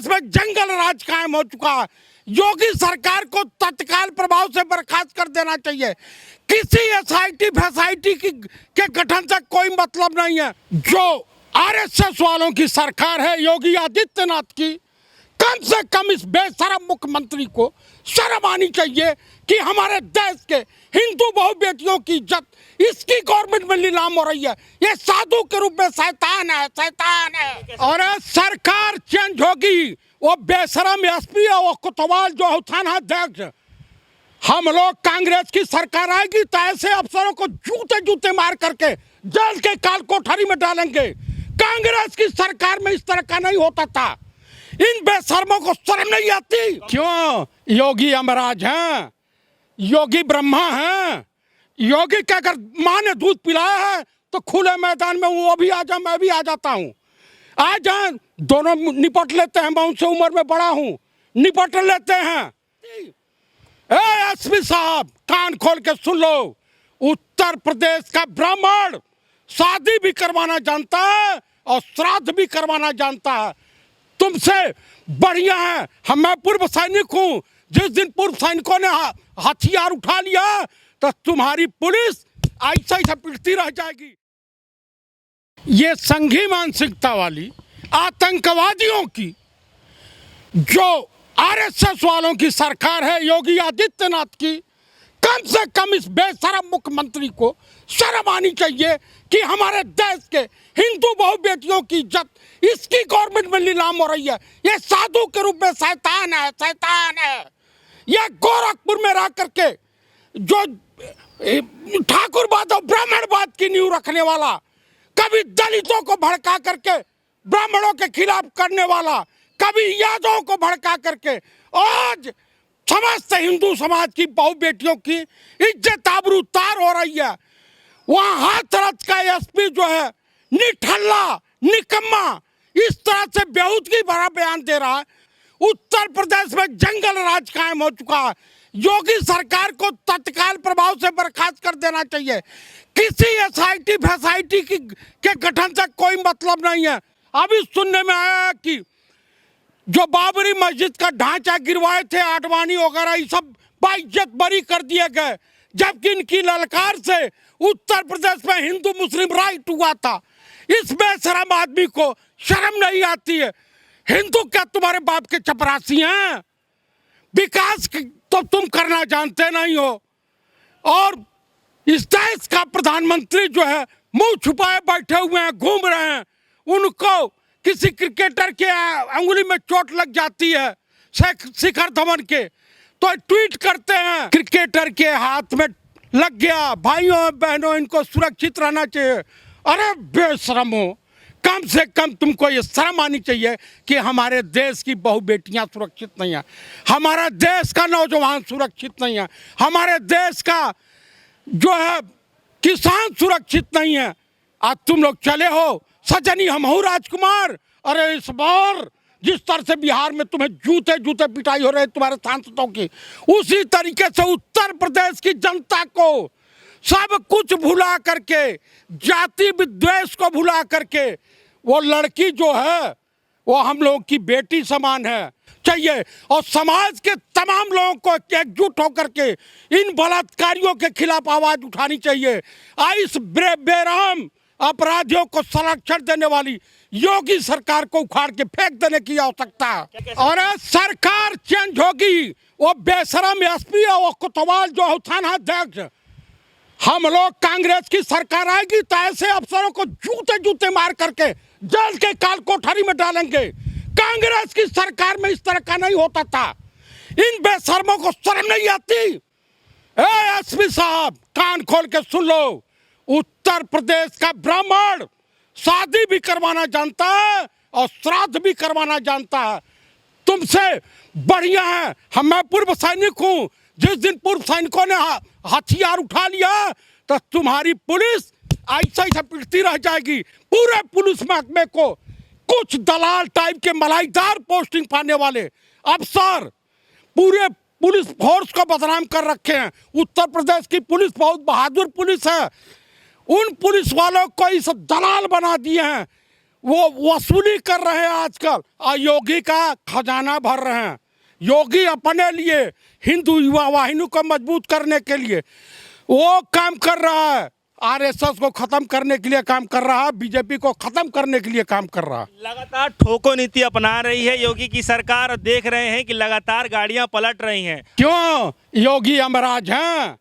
प्रदेश में जंगल राज कायम हो चुका है। योगी सरकार को तत्काल प्रभाव से बर्खास्त कर देना चाहिए। किसी एसआईटी फैसआईटी के गठन से कोई मतलब नहीं है। जो आरएसएस वालों की सरकार है योगी आदित्यनाथ की, कम से कम इस बेशरम मुख्यमंत्री को शर्म आनी चाहिए कि हमारे देश के हिंदू बहु बेटियों की इज्जत इसकी गवर्नमेंट में नीलाम हो रही है। ये साधु के रूप में शैतान है, शैतान है। और सरकार चेंज होगी, वो बेशरम एसपी है, वो कोतवाल जो है थाना अध्यक्ष, हम लोग कांग्रेस की सरकार आएगी तो ऐसे अफसरों को जूते जूते मार करके जेल के काल कोठरी में डालेंगे। कांग्रेस की सरकार में इस तरह का नहीं होता था। इन बेशर्मों को शर्म नहीं आती? क्यों? योगी यमराज हैं, योगी ब्रह्मा हैं। योगी क्या कर, माँ ने दूध पिलाया है तो खुले मैदान में वो भी आ जा, मैं भी आ जाता हूँ। आ जाए, दोनों निपट लेते हैं। मैं उनसे उम्र में बड़ा हूँ, निपट लेते हैं। एसपी साहब कान खोल के सुन लो, उत्तर प्रदेश का ब्राह्मण शादी भी करवाना जानता है और श्राद्ध भी करवाना जानता है। तुमसे बढ़िया है। मैं पूर्व सैनिक हूं। जिस दिन पूर्व सैनिकों ने हथियार उठा लिया तो तुम्हारी पुलिस ऐसा ही पिटती रह जाएगी। ये संघी मानसिकता वाली आतंकवादियों की जो आरएसएस वालों की सरकार है योगी आदित्यनाथ की, कम से कम इस बेशरम मुख्यमंत्री को शर्म आनी चाहिए कि हमारे देश के हिंदू बहु बेटियों की इज्जत इसकी गवर्नमेंट में नीलाम हो रही है। ये साधु के रूप में शैतान है, शैतान है। ये गोरखपुर में रह करके जो ठाकुरवाद और ब्राह्मणवाद की नींव रखने वाला, कभी दलितों को भड़का करके ब्राह्मणों के खिलाफ करने वाला, कभी यादवों को भड़का करके आज समस्त हिंदू समाज की बहु बेटियों की इज्जत आबरू तार हो रही है। वहाँ हाथरस का एसपी जो है निठल्ला निकम्मा इस तरह से बेहूदगी भरा बयान दे रहा है। उत्तर प्रदेश में जंगल राज कायम हो चुका है। योगी सरकार को तत्काल प्रभाव से बर्खास्त कर देना चाहिए। किसी एसआईटी फैसआईटी के गठन से कोई मतलब नहीं है। अभी सुनने में आया कि जो बाबरी मस्जिद का ढांचा गिरवाए थे आडवाणी वगैरह, ये सब बाइज्जत बरी कर दिए गए, जबकि इनकी ललकार से उत्तर प्रदेश में हिंदू मुस्लिम राइट हुआ था। इस बेशरम आदमी को शर्म नहीं आती है? हिंदू क्या तुम्हारे बाप के चपरासी हैं? विकास तो तुम करना जानते नहीं हो। और इस देश का प्रधानमंत्री जो है मुंह छुपाए बैठे हुए हैं, घूम रहे हैं। उनको किसी क्रिकेटर के अंगुली में चोट लग जाती है, शिखर धवन के, तो ट्वीट करते हैं क्रिकेटर के हाथ में लग गया। भाइयों बहनों, इनको सुरक्षित रहना चाहिए। अरे बेशरमो, कम से कम तुमको ये शर्म आनी चाहिए कि हमारे देश की बहु बेटियां सुरक्षित नहीं है, हमारा देश का नौजवान सुरक्षित नहीं है, हमारे देश का जो है किसान सुरक्षित नहीं है। आज तुम लोग चले हो सजनी हमहू राजकुमार। अरे इस बार जिस तरह से बिहार में तुम्हें जूते जूते पिटाई हो रहे तुम्हारे सांसदों की, उसी तरीके से उत्तर प्रदेश की जनता को सब कुछ भुला करके, जाति विद्वेष को भुला करके, वो लड़की जो है वो हम लोगों की बेटी समान है चाहिए। और समाज के तमाम लोगों को एकजुट होकर के इन बलात्कारियों के खिलाफ आवाज उठानी चाहिए। इस बेरहम अपराधियों को संरक्षण देने वाली योगी सरकार को उखाड़ के फेंक देने की आवश्यकता है। और सरकार चेंज होगी, वो बेशरम एसपी है, वो कोतवाल जो है थाना अध्यक्ष, हम लोग कांग्रेस की सरकार आएगी तो ऐसे अफसरों को जूते जूते मार करके जेल के काल कोठरी में डालेंगे। कांग्रेस की सरकार में इस तरह का नहीं होता था। इन बेशर्मों को शर्म नहीं आती? एसपी साहब कान खोल के सुन लो, उत्तर प्रदेश का ब्राह्मण शादी भी करवाना जानता है और श्राद्ध भी करवाना जानता है। तुमसे बढ़िया है। मैं पूर्व सैनिक हूं। जिस दिन पूर्व सैनिकों ने हथियार उठा लिया तो तुम्हारी पुलिस ऐसा ही पिटती रह जाएगी। पूरे पुलिस महकमे को कुछ दलाल टाइप के मलाईदार पोस्टिंग पाने वाले अफसर पूरे पुलिस फोर्स को बदनाम कर रखे हैं। उत्तर प्रदेश की पुलिस बहुत बहादुर पुलिस है। उन पुलिस वालों को इस दलाल बना दिए हैं। वो वसूली कर रहे हैं आजकल, और योगी का खजाना भर रहे हैं। योगी अपने लिए, हिंदू युवा वाहिनी को मजबूत करने के लिए वो काम कर रहा है, आरएसएस को खत्म करने के लिए काम कर रहा है, बीजेपी को खत्म करने के लिए काम कर रहा है। लगातार ठोको नीति अपना रही है योगी की सरकार, और देख रहे हैं कि लगातार गाड़ियां पलट रही हैं। क्यों? योगी यमराज हैं,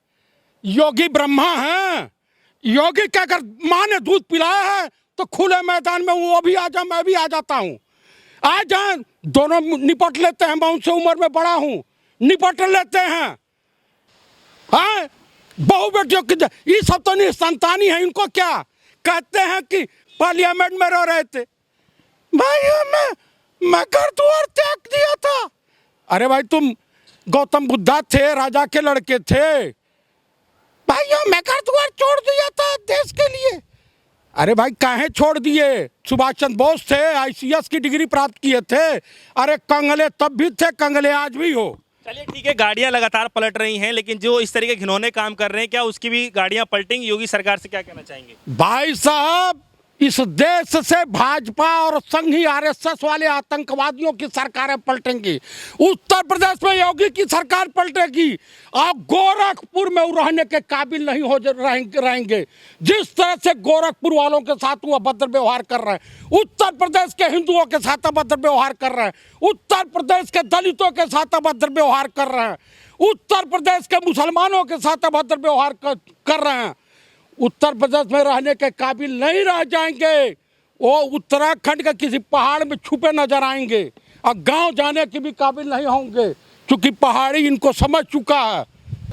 योगी ब्रह्मा हैं। योगी का अगर माँ ने दूध पिलाया है तो खुले मैदान में वो भी आ जा, मैं भी आ जाता हूँ। आ जाए, दोनों निपट लेते हैं। मैं उनसे उम्र में बड़ा हूँ, निपट लेते हैं। हाँ, बहु बेटियों की ये सब तो नहीं संतानी है। इनको क्या कहते हैं कि पार्लियामेंट में रह रहे थे, भाई मैं घर द्वार त्याग दिया था। अरे भाई, तुम गौतम बुद्धा थे, राजा के लड़के थे। भाइयों, मैं घर द्वार छोड़ दिया था देश के लिए। अरे भाई, काहे छोड़ दिए? सुभाष चंद्र बोस थे, आईसीएस की डिग्री प्राप्त किए थे। अरे कंगले तब भी थे, कंगले आज भी हो। चलिए ठीक है, गाड़ियां लगातार पलट रही हैं, लेकिन जो इस तरीके के घिनौने काम कर रहे हैं, क्या उसकी भी गाड़ियां पलटेंगी? योगी सरकार से क्या कहना चाहेंगे? भाई साहब, इस देश से भाजपा और संघी आरएसएस वाले आतंकवादियों की सरकारें पलटेंगी। उत्तर प्रदेश में योगी की सरकार पलटेगी। आप गोरखपुर में रहने के काबिल नहीं हो रहेंगे। जिस तरह से गोरखपुर वालों के साथ वो अभद्र व्यवहार कर रहे हैं, उत्तर प्रदेश के हिंदुओं के साथ अभद्र व्यवहार कर रहे हैं, उत्तर प्रदेश के दलितों के साथ अभद्र व्यवहार कर रहे हैं, उत्तर प्रदेश के मुसलमानों के साथ अभद्र व्यवहार कर रहे हैं, उत्तर प्रदेश में रहने के काबिल नहीं रह जाएंगे। वो उत्तराखंड के किसी पहाड़ में छुपे नजर आएंगे और गांव जाने के भी काबिल नहीं होंगे, क्योंकि पहाड़ी इनको समझ चुका है।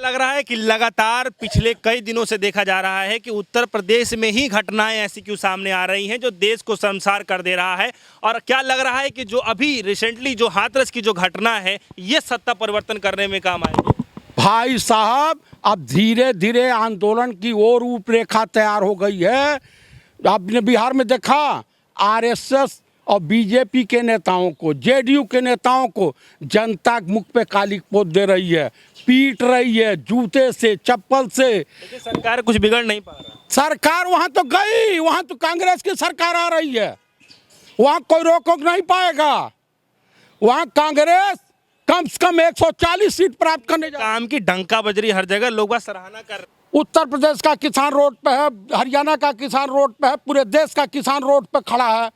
लग रहा है कि लगातार पिछले कई दिनों से देखा जा रहा है कि उत्तर प्रदेश में ही घटनाएं ऐसी क्यों सामने आ रही हैं जो देश को शर्मसार कर दे रहा है। और क्या लग रहा है कि जो अभी रिसेंटली जो हाथरस की जो घटना है, ये सत्ता परिवर्तन करने में काम आएगी? भाई साहब, अब धीरे धीरे आंदोलन की ओर रूपरेखा तैयार हो गई है। आपने बिहार में देखा, आरएसएस और बीजेपी के नेताओं को, जेडीयू के नेताओं को जनता मुख पे काली पोत दे रही है, पीट रही है जूते से, चप्पल से। लेकिन सरकार कुछ बिगड़ नहीं पा रहा। सरकार वहां तो गई, वहां तो कांग्रेस की सरकार आ रही है, वहां कोई रोक नहीं पाएगा। वहां कांग्रेस कम से कम 140 सीट प्राप्त करने जा रही है। काम की डंका बज रही हर जगह, लोग बस सराहना कर। उत्तर प्रदेश का किसान रोड पे है, हरियाणा का किसान रोड पे है, पूरे देश का किसान रोड पे खड़ा है।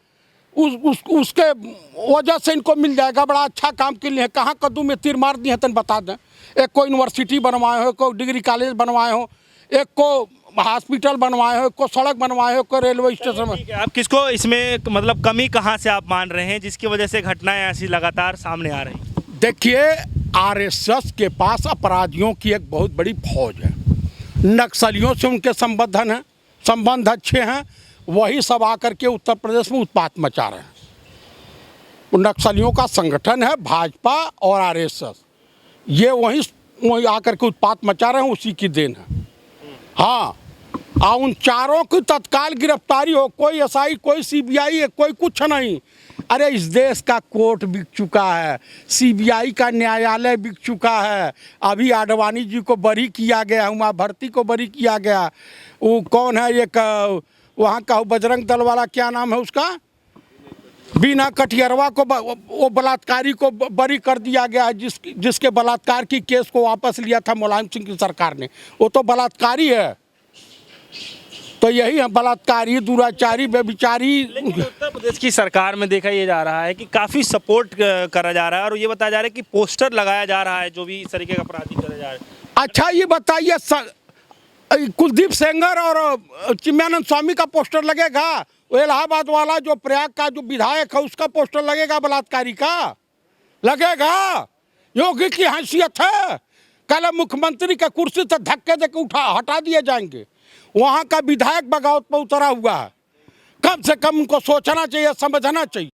उसके वजह से इनको मिल जाएगा। बड़ा अच्छा काम के लिए। कहाँ कद्दू में तीर मार दिए हैं तन बता दें। एक को यूनिवर्सिटी बनवाए हो, एक को डिग्री कॉलेज बनवाए हो, एक को हॉस्पिटल बनवाए हो, एक को सड़क बनवाए हो, एक को रेलवे स्टेशन में। आप किसको इसमें मतलब कमी कहाँ से आप मान रहे हैं जिसकी वजह से घटनाएं ऐसी लगातार सामने आ रही हैं? देखिए, आरएसएस के पास अपराधियों की एक बहुत बड़ी फौज है। नक्सलियों से उनके संबंध अच्छे हैं। वही सब आकर के उत्तर प्रदेश में उत्पात मचा रहे हैं। नक्सलियों का संगठन है भाजपा और आरएसएस, ये वहीं आकर के उत्पात मचा रहे हैं, उसी की देन है। हाँ, उन चारों की तत्काल गिरफ्तारी हो। कोई एसआई, कोई सीबीआई, कोई कुछ नहीं। अरे, इस देश का कोर्ट बिक चुका है, सीबीआई का न्यायालय बिक चुका है। अभी आडवाणी जी को बरी किया गया, उमा भारती को बरी किया गया। वो कौन है, एक वहाँ का बजरंग दल वाला, क्या नाम है उसका, बीना कटियरवा को, वो बलात्कारी को बरी कर दिया गया है, जिसके बलात्कार की केस को वापस लिया था मुलायम सिंह की सरकार ने। वो तो बलात्कारी है। तो यही है, बलात्कारी, दुराचारी, व्यभिचारी। उत्तर प्रदेश की सरकार में देखा ये जा रहा है कि काफ़ी सपोर्ट करा जा रहा है, और ये बताया जा रहा है कि पोस्टर लगाया जा रहा है जो भी इस तरीके का अपराधी करे जा रहे हैं। अच्छा, ये बताइए, कुलदीप सेंगर और चिन्मयानंद स्वामी का पोस्टर लगेगा? वो इलाहाबाद वाला जो प्रयाग का जो विधायक है, उसका पोस्टर लगेगा बलात्कारी का? लगेगा? योगी की हैसियत है। कल मुख्यमंत्री का कुर्सी से धक्के देकर हटा दिए जाएंगे। वहाँ का विधायक बगावत पर उतरा हुआ है। कम से कम उनको सोचना चाहिए, समझना चाहिए।